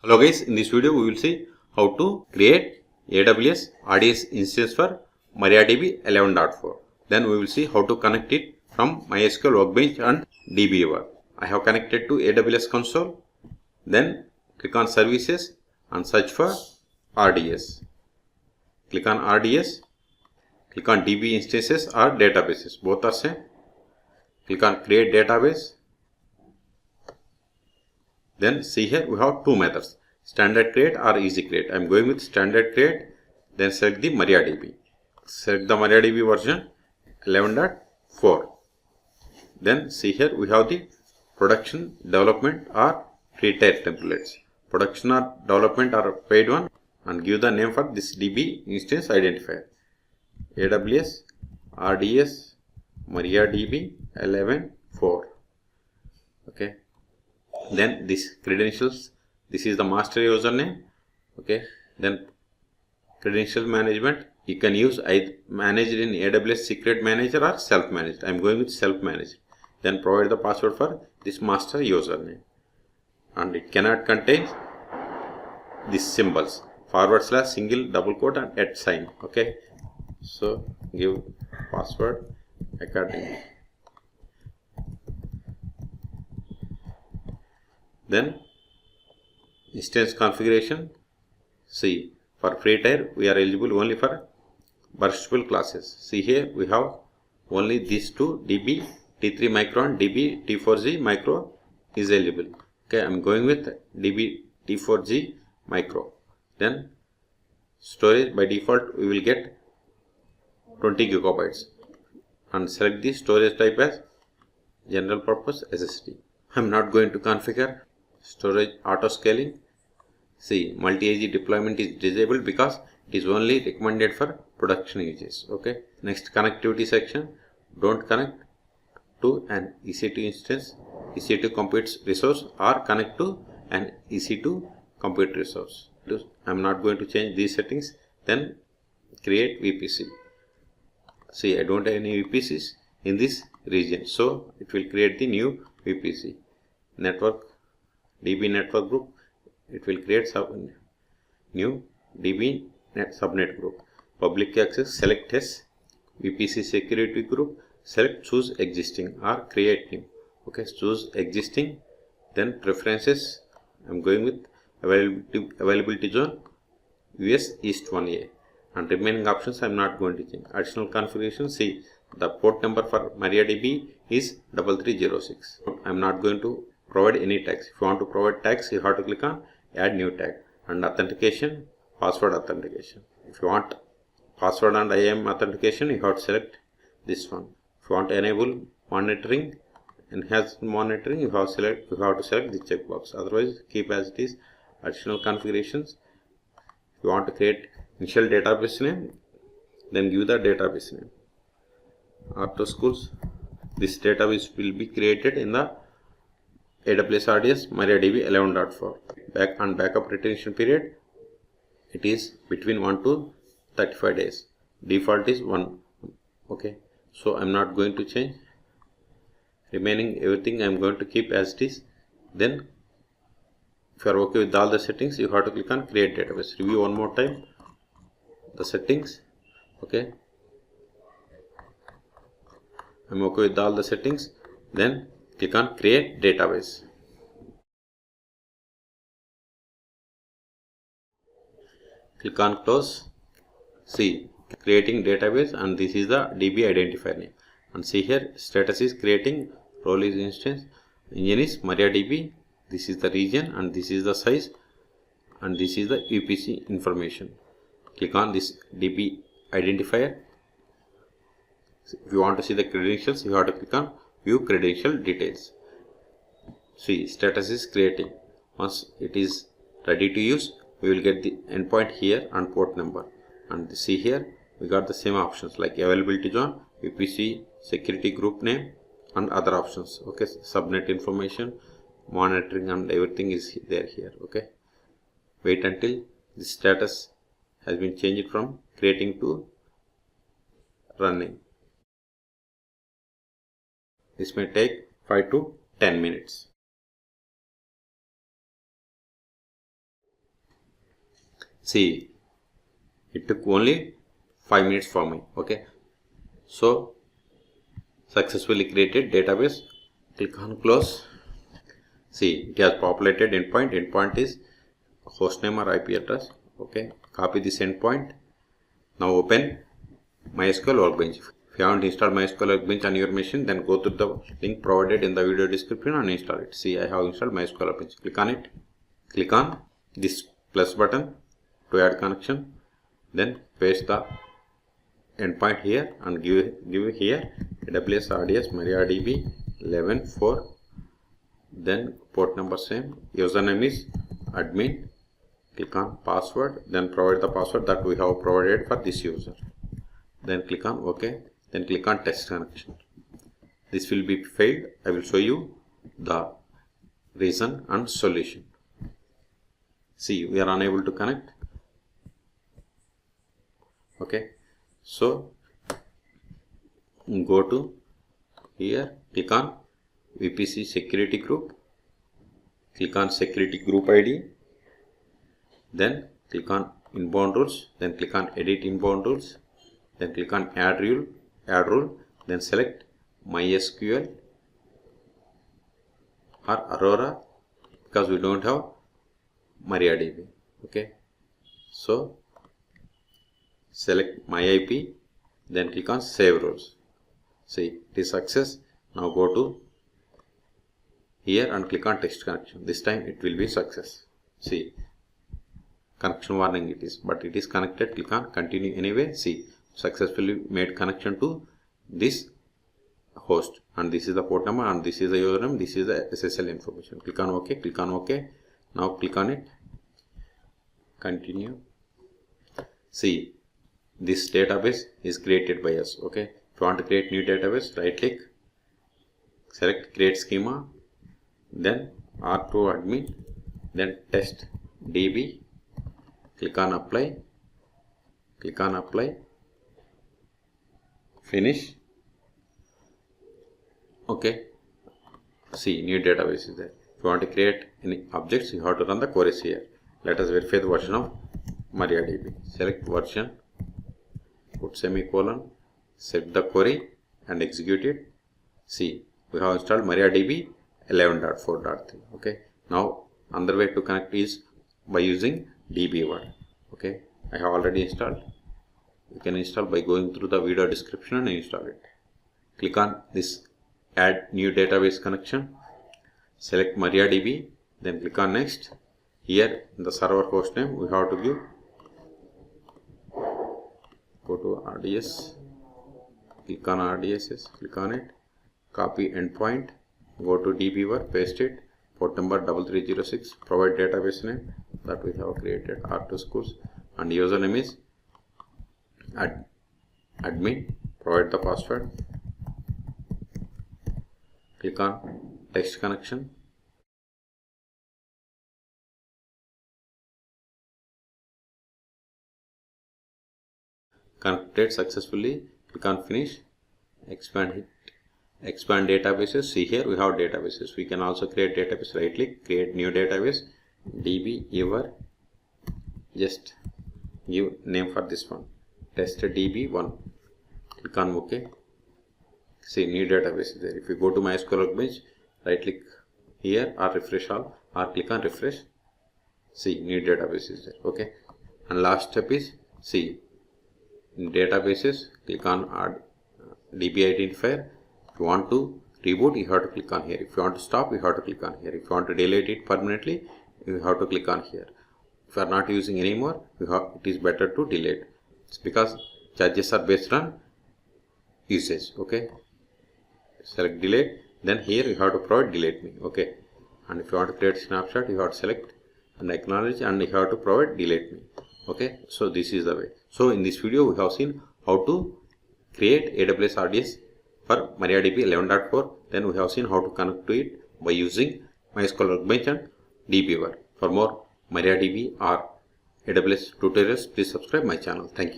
Hello guys, in this video we will see how to create AWS RDS instance for MariaDB 11.4. Then we will see how to connect it from MySQL Workbench and dbeaver. I have connected to AWS console. Then click on services and search for RDS. Click on RDS. Click on DB instances or databases. Both are same. Click on create database. Then see here we have two methods, standard create or easy create. I am going with standard create. Then select the MariaDB. Select the MariaDB version 11.4. Then see here we have the production, development or free tier templates. Production or development or paid one, and give the name for this DB instance identifier. AWS RDS MariaDB 11.4. Okay. Then this credentials, this is the master username. Okay. Then credential management, you can use either managed in AWS secret manager or self managed. I am going with self managed. Then provide the password for this master username, and it cannot contain these symbols / single double quote and @ sign. Okay. So give password accordingly. Then instance configuration. See, for free tier we are eligible only for burstable classes. See here we have only these two, DB T3 micro and DB T4G micro is eligible. Okay, I am going with DB T4G micro. Then storage, by default we will get 20 gigabytes, and select the storage type as general purpose SSD. I am not going to configure storage auto scaling. See, multi-AG deployment is disabled because it is only recommended for production uses. Okay. Next, connectivity section. Don't connect to an EC2 instance, EC2 compute resource, or connect to an EC2 compute resource. I am not going to change these settings. Then create VPC. See, I don't have any VPCs in this region, so it will create the new VPC. Network, DB network group, it will create new DB net subnet group. Public access, select yes. VPC security group, select choose existing or create new. Okay, choose existing. Then preferences, I am going with availability zone US East 1A, and remaining options I am not going to change. Additional configuration, see, the port number for MariaDB is 3306. I am not going to provide any tags. If you want to provide tags, you have to click on add new tag. And authentication, password authentication. If you want password and IAM authentication, you have to select this one. If you want to enable monitoring, enhanced monitoring, you have to select the checkbox. Otherwise, keep as it is. Additional configurations. If you want to create initial database name, then give the database name. After schools, this database will be created in the AWS RDS MariaDB 11.4. Backup retention period, it is between 1 to 35 days. Default is 1. Okay, so I am not going to change. Remaining everything I am going to keep as it is. Then if you are okay with all the settings, you have to click on create database. Review one more time the settings. Okay, I am okay with all the settings. Then click on create database. Click on close. See, creating database, and this is the DB identifier name. And see here, status is creating, role is instance, engine is MariaDB. This is the region, and this is the size, and this is the VPC information. Click on this DB identifier. If you want to see the credentials, you have to click on view credential details. See, status is creating. Once it is ready to use, we will get the endpoint here and port number. And see here, we got the same options like availability zone, VPC, security group name, and other options. Okay, subnet information, monitoring, and everything is there here. Okay, wait until the status has been changed from creating to running. This may take 5 to 10 minutes. See, it took only 5 minutes for me. Okay, so successfully created database. Click on close. See, it has populated endpoint. Endpoint is hostname or IP address. Okay, copy this endpoint. Now open MySQL Workbench. If you haven't installed MySQL Workbench on your machine, then go to the link provided in the video description and install it. See, I have installed MySQL Workbench. Click on it. Click on this plus button to add connection. Then paste the endpoint here and give here AWS RDS MariaDB 11.4. Then port number same. Username is admin. Click on password. Then provide the password that we have provided for this user. Then click on OK. Then click on test connection. This will be failed. I will show you the reason and solution. See, we are unable to connect. Okay, so go to here, click on VPC security group, click on security group ID, then click on inbound rules, then click on edit inbound rules, then click on add rule, then select MySQL or Aurora because we don't have MariaDB. Okay, so select my IP, then click on save rules. See, it is success. Now go to here and click on test connection. This time it will be success. See, connection warning it is, but it is connected. Click on continue anyway. See, successfully made connection to this host, and this is the port number, and this is the username, this is the SSL information. Click on OK. Click on OK. Now click on it. Continue. See, this database is created by us. Okay, if you want to create new database, right click, select create schema, then R2 admin, then test DB, click on apply, finish. Okay, see, new database is there. If you want to create any objects, you have to run the queries here. Let us verify the version of MariaDB. Select version, put semicolon, set the query and execute it. See, we have installed MariaDB 11.4.3. Okay, now another way to connect is by using dbeaver. Okay, I have already installed. You can install by going through the video description and install it. Click on this add new database connection, select MariaDB, then click on next. Here in the server host name we have to give, go to RDS, click on RDS, click on it, copy endpoint, go to dbeaver, paste it, port number 3306, provide database name that we have created, R2 schools, and username is admin, provide the password, click on text connection, connected successfully, click on finish, expand it, expand databases. See, here we have databases. We can also create database. Right click, create new database, dbeaver, just give name for this one, test db1, click on OK. See, new database is there. If you go to MySQL Workbench, right click here or refresh all, or click on refresh. See, new database is there. Okay, and last step is, see, in databases, click on add DB identifier. If you want to reboot, you have to click on here. If you want to stop, you have to click on here. If you want to delete it permanently, you have to click on here. If you are not using anymore, it is better to delete. It's because charges are based on usage. Okay, select delete, then here you have to provide delete me. Okay, and if you want to create snapshot, you have to select and acknowledge, and you have to provide delete me. Okay, so this is the way. So in this video we have seen how to create AWS RDS for MariaDB 11.4. Then we have seen how to connect to it by using MySQL Workbench and dbeaver. For more MariaDB or AWS tutorials, please subscribe my channel. Thank you.